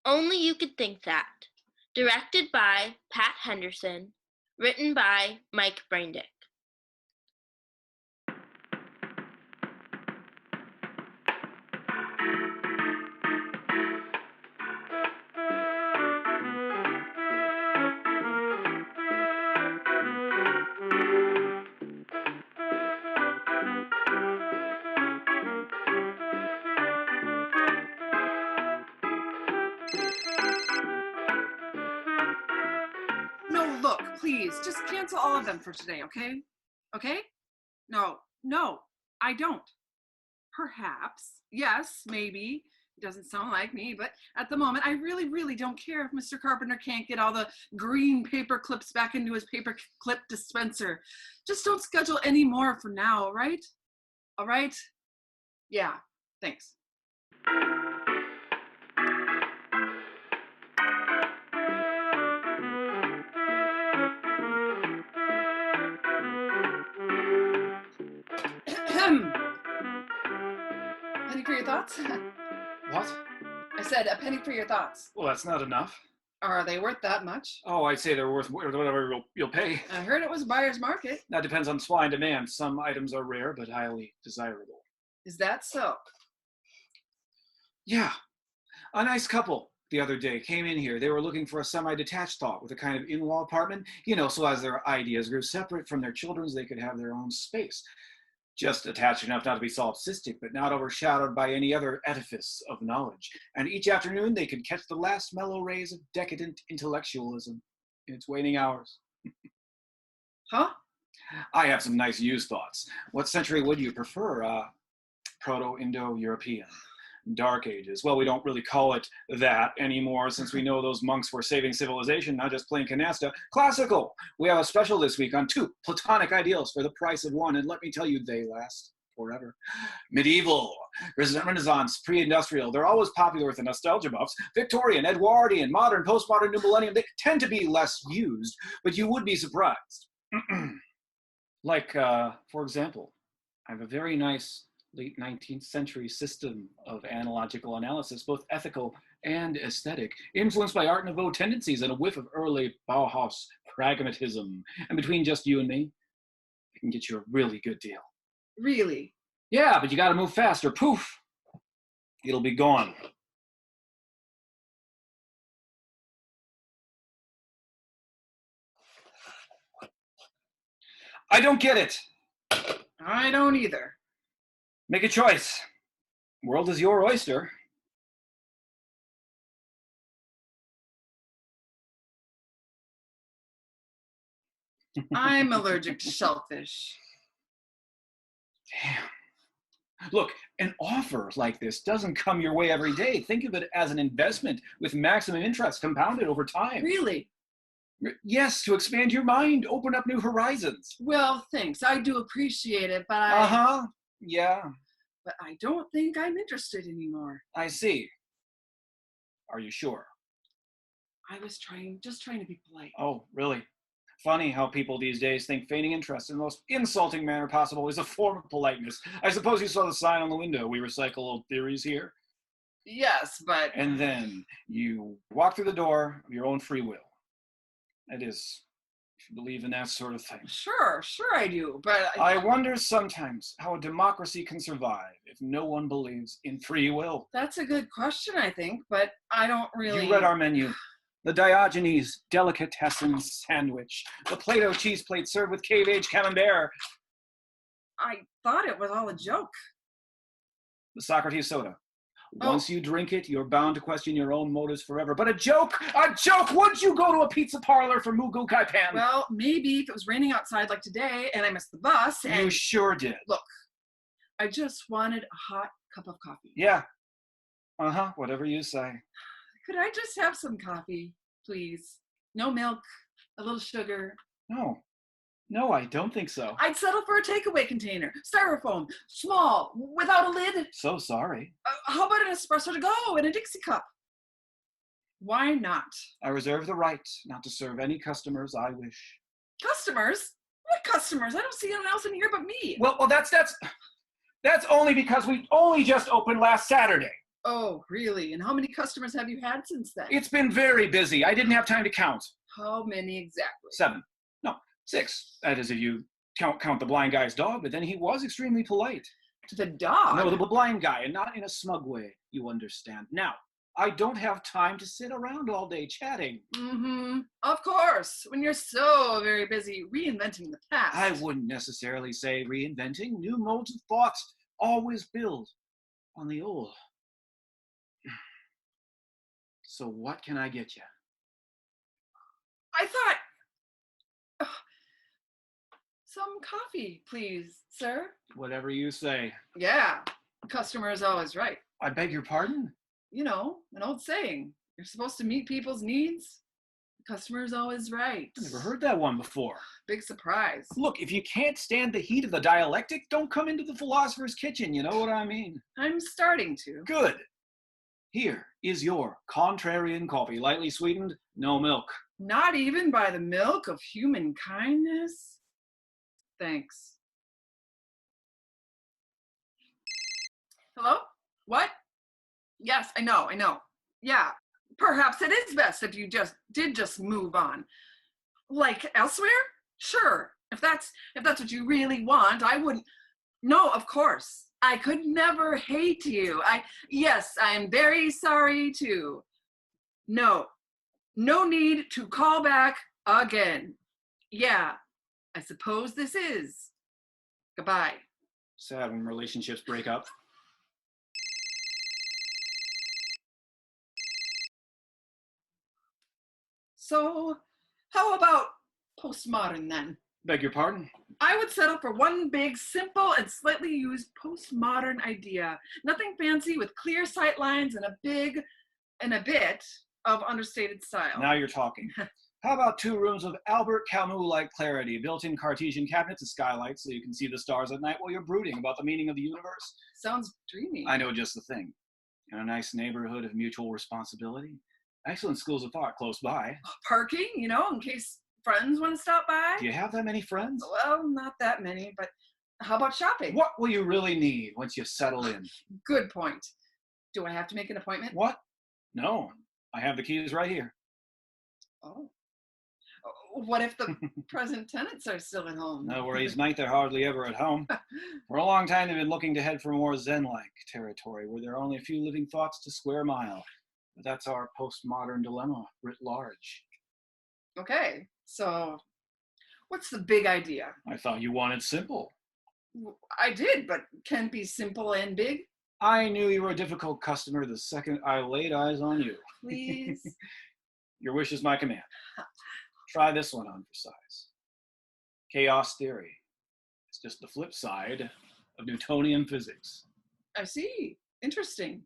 Only You Could Think That. Directed by Pat Henderson. Written by Mike Braindick. No, look, please, just cancel all of them for today, okay? Okay? No, I don't. Perhaps, yes, maybe. It doesn't sound like me, but at the moment, I really don't care if Mr. Carpenter can't get all the green paper clips back into his paper clip dispenser. Just don't schedule any more for now, all right? All right? Yeah, thanks. Penny for your thoughts? What? I said a penny for your thoughts. Well, that's not enough. Are they worth that much? Oh, I'd say they're worth whatever you'll pay. I heard it was a buyer's market. That depends on supply and demand. Some items are rare but highly desirable. Is that so? Yeah. A nice couple the other day came in here. They were looking for a semi-detached thought with a kind of in-law apartment, so as their ideas grew separate from their children's, they could have their own space. Just attached enough not to be solipsistic, but not overshadowed by any other edifice of knowledge. And each afternoon they could catch the last mellow rays of decadent intellectualism in its waning hours. Huh? I have some nice used thoughts. What century would you prefer? Proto-Indo-European. Dark Ages. Well, we don't really call it that anymore since we know those monks were saving civilization, not just playing canasta. Classical! We have a special this week on 2 Platonic ideals for the price of 1, and let me tell you, they last forever. Medieval, Renaissance, pre-industrial, they're always popular with the nostalgia buffs. Victorian, Edwardian, modern, postmodern, new millennium, they tend to be less used, but you would be surprised. Like, for example, I have a very nice late 19th century system of analogical analysis, both ethical and aesthetic, influenced by Art Nouveau tendencies and a whiff of early Bauhaus pragmatism. And between just you and me, I can get you a really good deal. Really? Yeah, but you gotta move faster. Poof! It'll be gone. I don't get it. I don't either. Make a choice. World is your oyster. I'm allergic to shellfish. Damn. Look, an offer like this doesn't come your way every day. Think of it as an investment with maximum interest compounded over time. Really? Yes, to expand your mind, open up new horizons. Well, thanks. I do appreciate it, but Uh-huh. Yeah, But I don't think I'm interested anymore. I see. Are you sure? I was just trying to be polite. Oh, really? Funny how people these days think feigning interest in the most insulting manner possible is a form of politeness. I suppose you saw the sign on the window, "We recycle old theories here." Yes, but... And then you walk through the door of your own free will. That is, if you believe in that sort of thing. Sure I do, but... I wonder sometimes how a democracy can survive if no one believes in free will. That's a good question, I think, but I don't really... You read our menu. The Diogenes delicatessen sandwich. The Plato cheese plate served with cave-age camembert. I thought it was all a joke. The Socrates soda. Once you drink it, you're bound to question your own motives forever. But a joke! A joke! Would you go to a pizza parlor for Mugu Kai Pan? Well, maybe if it was raining outside like today and I missed the bus and... You sure did. Look, I just wanted a hot cup of coffee. Yeah. Uh-huh, whatever you say. Could I just have some coffee, please? No milk, a little sugar. No, I don't think so. I'd settle for a takeaway container, styrofoam, small, without a lid. So sorry. How about an espresso to go in a Dixie cup? Why not? I reserve the right not to serve any customers I wish. Customers? What customers? I don't see anyone else in here but me. Well, that's only because we only just opened last Saturday. Oh, really? And how many customers have you had since then? It's been very busy. I didn't have time to count. How many exactly? 7. No, 6. That is if you count the blind guy's dog, but then he was extremely polite. To the dog? No, the blind guy, and not in a smug way, you understand. Now, I don't have time to sit around all day chatting. Mm-hmm. Of course. When you're so very busy reinventing the past. I wouldn't necessarily say reinventing. New modes of thought always build on the old. So what can I get you? I thought... Some coffee, please, sir. Whatever you say. Yeah. Customer is always right. I beg your pardon? You know, an old saying. You're supposed to meet people's needs. The customer is always right. I've never heard that one before. Big surprise. Look, if you can't stand the heat of the dialectic, don't come into the philosopher's kitchen, you know what I mean? I'm starting to. Good. Here is your contrarian coffee, lightly sweetened, no milk. Not even by the milk of human kindness? Thanks. Hello? What? Yes, I know. Yeah, perhaps it is best if you just move on. Like elsewhere? Sure. If that's what you really want, I wouldn't. No, of course. I could never hate you. Yes, I am very sorry too. No need to call back again. Yeah, I suppose this is. Goodbye. Sad when relationships break up. So, how about postmodern then? Beg your pardon? I would settle for one big, simple, and slightly used postmodern idea. Nothing fancy with clear sight lines and a bit of understated style. Now you're talking. How about 2 rooms of Albert Camus-like clarity, built-in Cartesian cabinets and skylights so you can see the stars at night while you're brooding about the meaning of the universe? Sounds dreamy. I know just the thing. In a nice neighborhood of mutual responsibility. Excellent schools of thought close by. Parking, in case friends want to stop by. Do you have that many friends? Well, not that many, but how about shopping? What will you really need once you settle in? Good point. Do I have to make an appointment? What? No, I have the keys right here. Oh. What if the present tenants are still at home? No worries, mate, they're hardly ever at home. For a long time, they've been looking to head for more Zen-like territory, where there are only a few living thoughts to square mile. But that's our postmodern dilemma, writ large. Okay, so what's the big idea? I thought you wanted simple. I did, but can it be simple and big? I knew you were a difficult customer the second I laid eyes on you. Please? Your wish is my command. Try this one on for size. Chaos theory. It's just the flip side of Newtonian physics. I see. Interesting.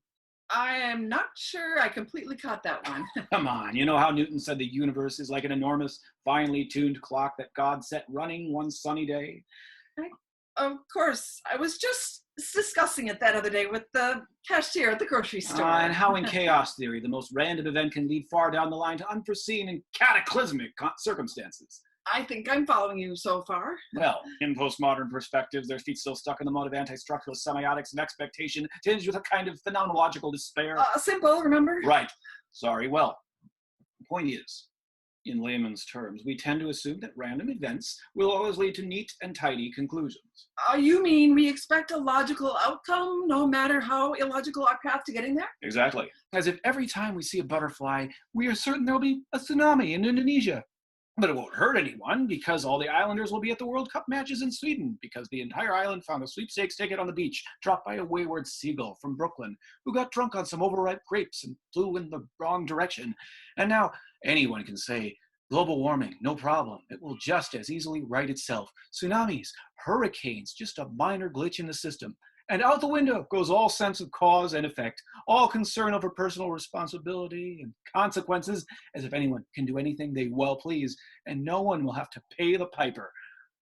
I am not sure I completely caught that one. Come on, you know how Newton said the universe is like an enormous, finely tuned clock that God set running one sunny day? Of course, I was just discussing it that other day with the cashier at the grocery store. And how in chaos theory, the most random event can lead far down the line to unforeseen and cataclysmic circumstances. I think I'm following you so far. Well, in postmodern perspectives, their feet still stuck in the mud of anti-structuralist semiotics and expectation, tinged with a kind of phenomenological despair. Simple, remember? Right. Sorry. Well, the point is, in layman's terms, we tend to assume that random events will always lead to neat and tidy conclusions. You mean we expect a logical outcome, no matter how illogical our path to getting there? Exactly. As if every time we see a butterfly, we are certain there'll be a tsunami in Indonesia. But it won't hurt anyone because all the islanders will be at the World Cup matches in Sweden because the entire island found a sweepstakes ticket on the beach dropped by a wayward seagull from Brooklyn who got drunk on some overripe grapes and flew in the wrong direction. And now anyone can say, global warming, no problem. It will just as easily right itself. Tsunamis, hurricanes, just a minor glitch in the system. And out the window goes all sense of cause and effect, all concern over personal responsibility and consequences, as if anyone can do anything they well please, and no one will have to pay the piper.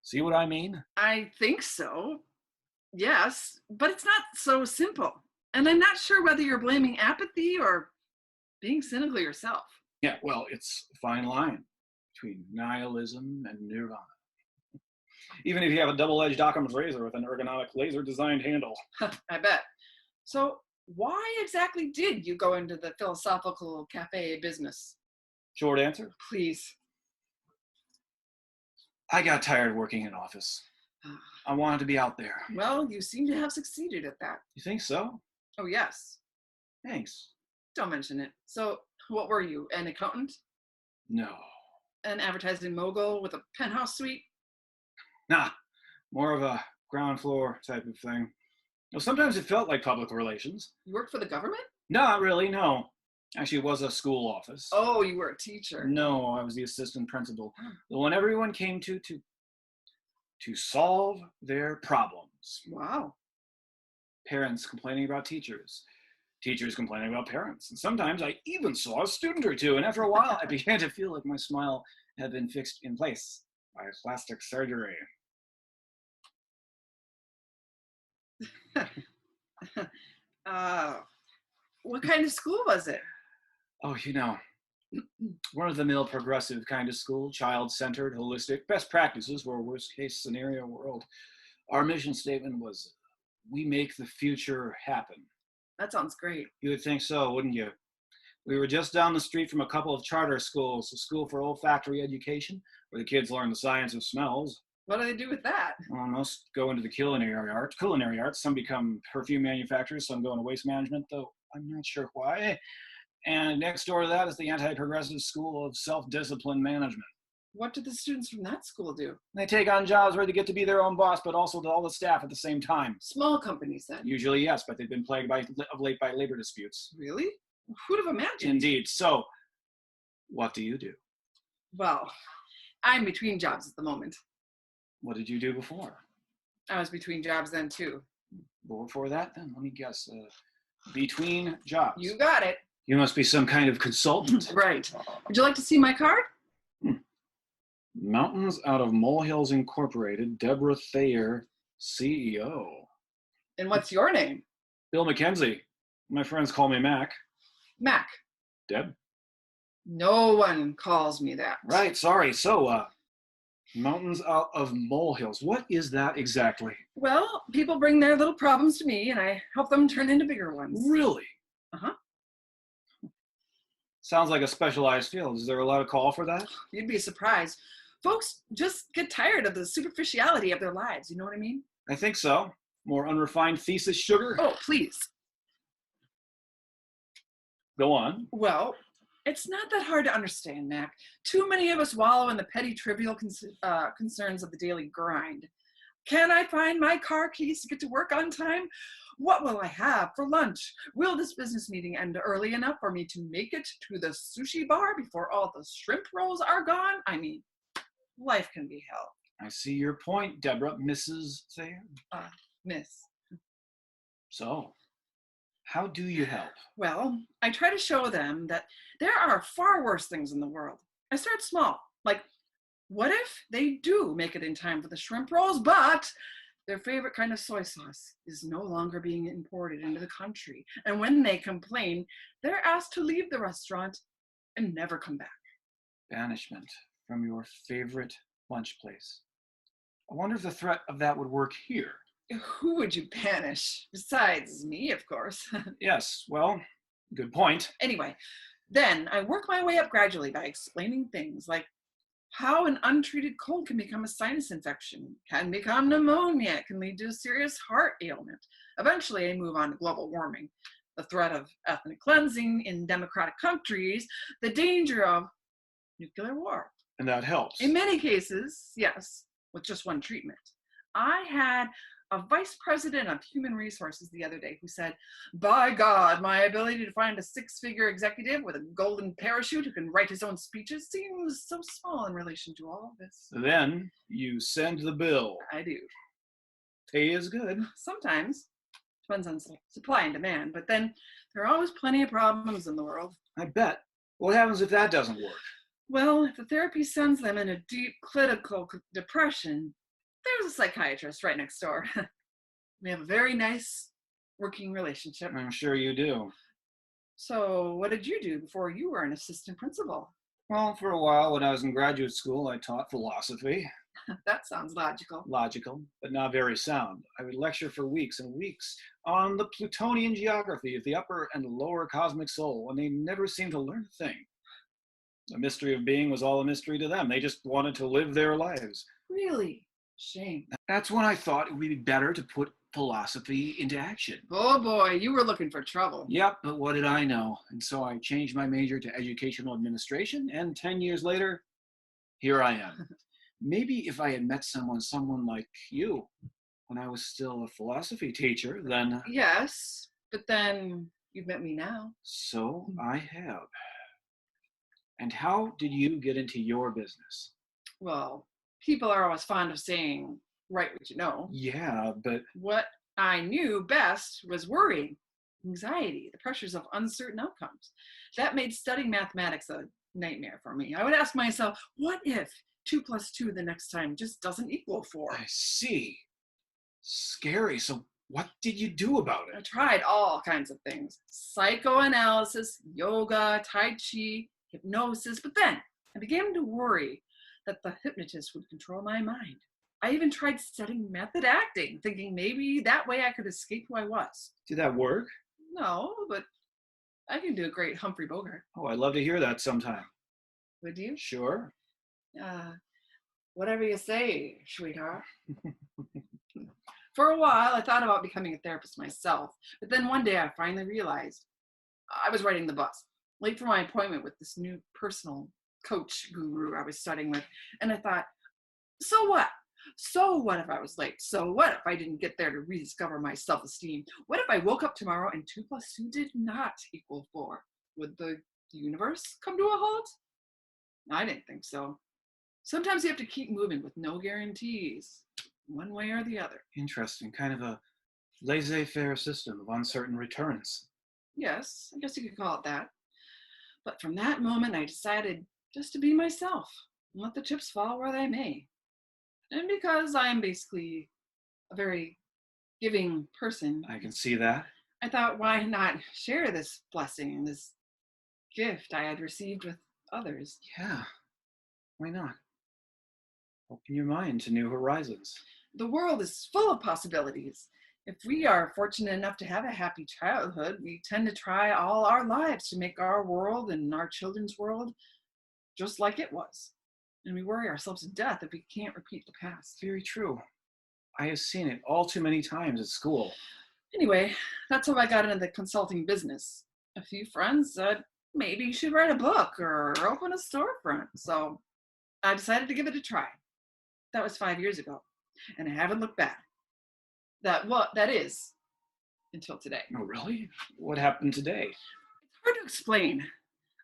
See what I mean? I think so. Yes, but it's not so simple. And I'm not sure whether you're blaming apathy or being cynical yourself. Yeah, well, it's a fine line between nihilism and nirvana. Even if you have a double-edged Occam's razor with an ergonomic laser-designed handle. I bet. So Why exactly did you go into the philosophical cafe business? Short answer, Please. I got tired working in office. I wanted to be out there. Well, you seem to have succeeded at that. You think so? Oh, yes. Thanks. Don't mention it. So, what were you, an accountant? No. An advertising mogul with a penthouse suite? Nah, more of a ground floor type of thing. Well, sometimes it felt like public relations. You worked for the government? Not really, no. Actually, it was a school office. Oh, you were a teacher. No, I was the assistant principal. The one everyone came to solve their problems. Wow. Parents complaining about teachers. Teachers complaining about parents. And sometimes I even saw a student or two, and after a while, I began to feel like my smile had been fixed in place by plastic surgery. What kind of school was it? Oh, run-of-the-mill progressive kind of school, child-centered, holistic, best practices for a worst-case scenario world. Our mission statement was, we make the future happen. That sounds great. You would think so, wouldn't you? We were just down the street from a couple of charter schools, a school for olfactory education, where the kids learn the science of smells. What do they do with that? Well, most go into the culinary arts. Some become perfume manufacturers, some go into waste management, though I'm not sure why. And next door to that is the anti-progressive school of self-discipline management. What do the students from that school do? They take on jobs where they get to be their own boss, but also to all the staff at the same time. Small companies, then? Usually, yes, but they've been plagued of late by labor disputes. Really? Who'd have imagined? Indeed. So, what do you do? Well, I'm between jobs at the moment. What did you do before? I was between jobs then, too. Before that, then, let me guess. Between jobs. You got it. You must be some kind of consultant. Right. Would you like to see my card? Mountains Out of Molehills Incorporated, Deborah Thayer, CEO. And what's your name? Bill McKenzie. My friends call me Mac. Mac. Deb? No one calls me that. Right, sorry. So, Mountains Out of Molehills. What is that exactly? Well, people bring their little problems to me, and I help them turn into bigger ones. Really? Uh-huh. Sounds like a specialized field. Is there a lot of call for that? You'd be surprised. Folks just get tired of the superficiality of their lives, you know what I mean? I think so. More unrefined thesis sugar? Oh, please. Go on. Well, it's not that hard to understand, Mac. Too many of us wallow in the petty, trivial concerns of the daily grind. Can I find my car keys to get to work on time? What will I have for lunch? Will this business meeting end early enough for me to make it to the sushi bar before all the shrimp rolls are gone? I mean, life can be hell. I see your point, Deborah. Mrs. Thayer? Miss. So, how do you help? Well, I try to show them that there are far worse things in the world. I start small, like, what if they do make it in time for the shrimp rolls, but their favorite kind of soy sauce is no longer being imported into the country. And when they complain, they're asked to leave the restaurant and never come back. Banishment from your favorite lunch place. I wonder if the threat of that would work here. Who would you banish? Besides me, of course. Yes, well, good point. Anyway, then I work my way up gradually by explaining things like how an untreated cold can become a sinus infection, can become pneumonia, can lead to a serious heart ailment. Eventually, I move on to global warming, the threat of ethnic cleansing in democratic countries, the danger of nuclear war. And that helps. In many cases, yes, with just one treatment. I had a vice president of human resources the other day who said, by God, my ability to find a six-figure executive with a golden parachute who can write his own speeches seems so small in relation to all of this. Then you send the bill. I do. Pay is good. Sometimes. Depends on supply and demand, but then there are always plenty of problems in the world. I bet. What happens if that doesn't work? Well, if the therapy sends them in a deep clinical depression, there's a psychiatrist right next door. We have a very nice working relationship. I'm sure you do. So what did you do before you were an assistant principal? Well, for a while when I was in graduate school, I taught philosophy. That sounds logical. Logical, but not very sound. I would lecture for weeks and weeks on the Plutonian geography of the upper and lower cosmic soul, and they never seemed to learn a thing. The mystery of being was all a mystery to them. They just wanted to live their lives. Really? Shame. That's when I thought it would be better to put philosophy into action. Oh boy, you were looking for trouble. Yep, but what did I know? And so I changed my major to educational administration, and 10 years later, here I am. Maybe if I had met someone like you, when I was still a philosophy teacher, then... Yes, but then you've met me now. So I have. And how did you get into your business? Well, people are always fond of saying, write what you know. Yeah, but... What I knew best was worrying, anxiety, the pressures of uncertain outcomes. That made studying mathematics a nightmare for me. I would ask myself, what if 2 plus 2 the next time just doesn't equal 4? I see. Scary. So what did you do about I it? tried all kinds of things. Psychoanalysis, yoga, Tai Chi, hypnosis, but then I began to worry that the hypnotist would control my mind. I even tried studying method acting, thinking maybe that way I could escape who I was. Did that work? No, but I can do a great Humphrey Bogart. Oh, I'd love to hear that sometime. Would you? Sure. Whatever you say, sweetheart. For a while, I thought about becoming a therapist myself, but then one day I finally realized I was riding the bus, late for my appointment with this new personal coach guru I was studying with, and I thought, so what? So what if I was late? So what if I didn't get there to rediscover my self-esteem? What if I woke up tomorrow and 2 plus 2 did not equal 4? Would the universe come to a halt? I didn't think so. Sometimes you have to keep moving with no guarantees, one way or the other. Interesting. Kind of a laissez-faire system of uncertain returns. Yes, I guess you could call it that. But from that moment, I decided just to be myself and let the chips fall where they may. And because I am basically a very giving person, I can see that. I thought, why not share this blessing, this gift I had received with others? Yeah. Why not? Open your mind to new horizons. The world is full of possibilities. If we are fortunate enough to have a happy childhood, we tend to try all our lives to make our world and our children's world just like it was. And we worry ourselves to death if we can't repeat the past. Very true. I have seen it all too many times at school. Anyway, that's how I got into the consulting business. A few friends said, maybe you should write a book or open a storefront. So I decided to give it a try. That was 5 years ago, and I haven't looked back. That is, until today. Oh, really? What happened today? It's hard to explain.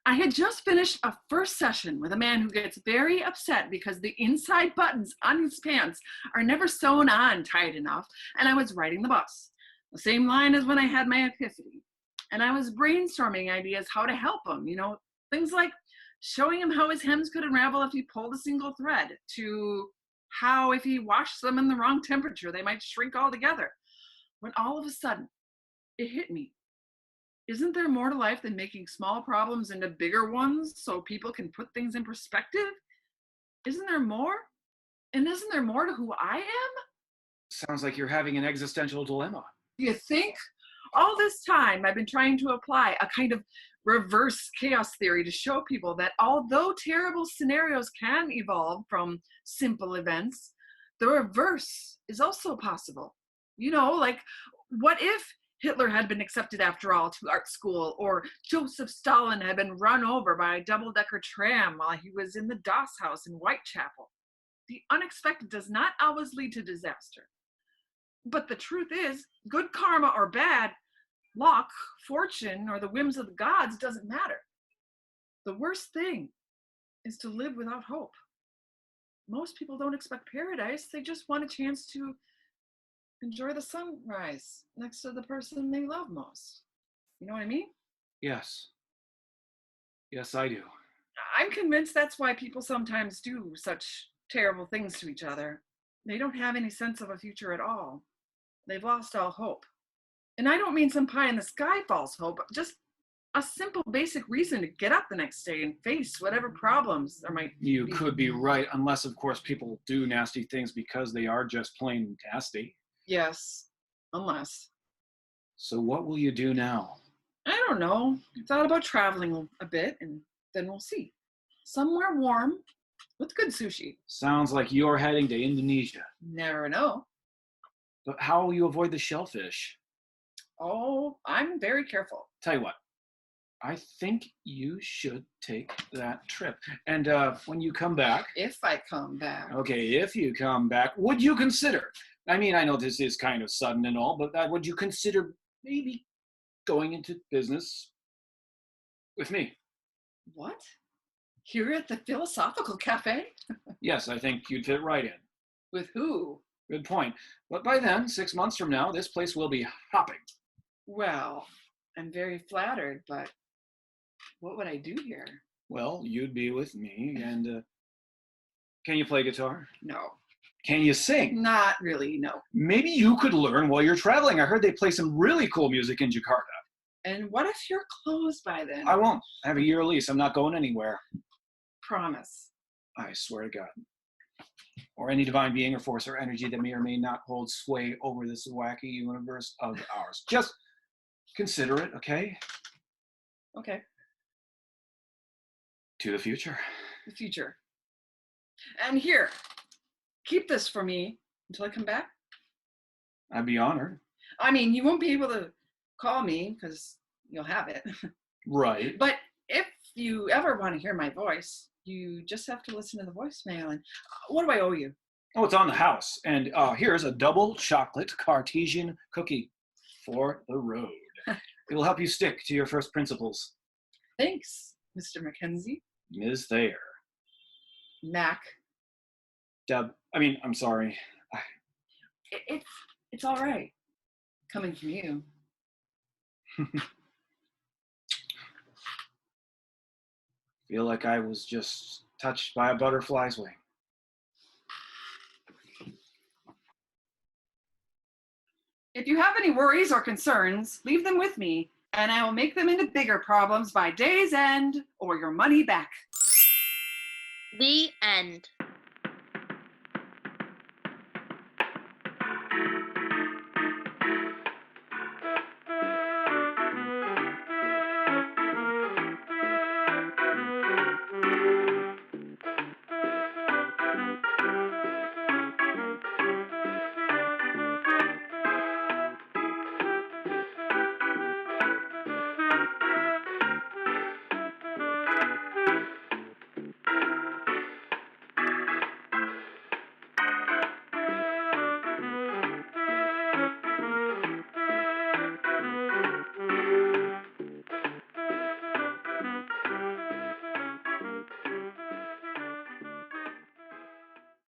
I had just finished a first session with a man who gets very upset because the inside buttons on his pants are never sewn on tight enough, and I was riding the bus. The same line as when I had my epiphany. And I was brainstorming ideas how to help him, things like showing him how his hems could unravel if he pulled a single thread, to how if he washed them in the wrong temperature, they might shrink altogether. When all of a sudden, it hit me. Isn't there more to life than making small problems into bigger ones so people can put things in perspective? Isn't there more? And isn't there more to who I am? Sounds like you're having an existential dilemma. Do you think? All this time, I've been trying to apply a kind of reverse chaos theory to show people that although terrible scenarios can evolve from simple events, the reverse is also possible. Like, what if Hitler had been accepted after all to art school, or Joseph Stalin had been run over by a double-decker tram while he was in the Doss house in Whitechapel? The unexpected does not always lead to disaster. But the truth is, good karma or bad, luck, fortune, or the whims of the gods doesn't matter. The worst thing is to live without hope. Most people don't expect paradise. They just want a chance to enjoy the sunrise next to the person they love most. You know what I mean? Yes. Yes, I do. I'm convinced that's why people sometimes do such terrible things to each other. They don't have any sense of a future at all. They've lost all hope. And I don't mean some pie in the sky false hope, just a simple, basic reason to get up the next day and face whatever problems there might You be. could be right, unless, of course, people do nasty things because they are just plain nasty. Yes, unless. So what will you do now? I don't know. I thought about traveling a bit and then we'll see. Somewhere warm with good sushi. Sounds like you're heading to Indonesia. Never know. But how will you avoid the shellfish? Oh, I'm very careful. Tell you what, I think you should take that trip. And when you come back, If I come back. okay, if you come back, would you consider, I mean, I know this is kind of sudden and all, but would you consider maybe going into business with me? What? Here at the Philosophical Cafe? Yes, I think you'd fit right in. With who? Good point. But by then, 6 months from now, this place will be hopping. Well, I'm very flattered, but what would I do here? Well, you'd be with me, and can you play guitar? No, Can you sing? not really, no. Maybe you could learn while you're traveling. I heard they play some really cool music in Jakarta. And what if you're closed by then? I won't. I have a year lease. I'm not going anywhere. Promise. I swear to God. Or any divine being or force or energy that may or may not hold sway over this wacky universe of ours. Just consider it, okay? Okay, To the future. the future. And here, keep this for me until I come back. I'd be honored. I mean, you won't be able to call me because you'll have it. Right. But if you ever want to hear my voice, you just have to listen to the voicemail. And what do I owe you? Oh, it's on the house. And here's a double chocolate Cartesian cookie for the road. It'll help you stick to your first principles. Thanks, Mr. Mackenzie. Ms. Thayer. Mac. Deb, I'm sorry. It's all right. Coming from you. Feel like I was just touched by a butterfly's wing. If you have any worries or concerns, leave them with me, and I will make them into bigger problems by day's end or your money back. The end.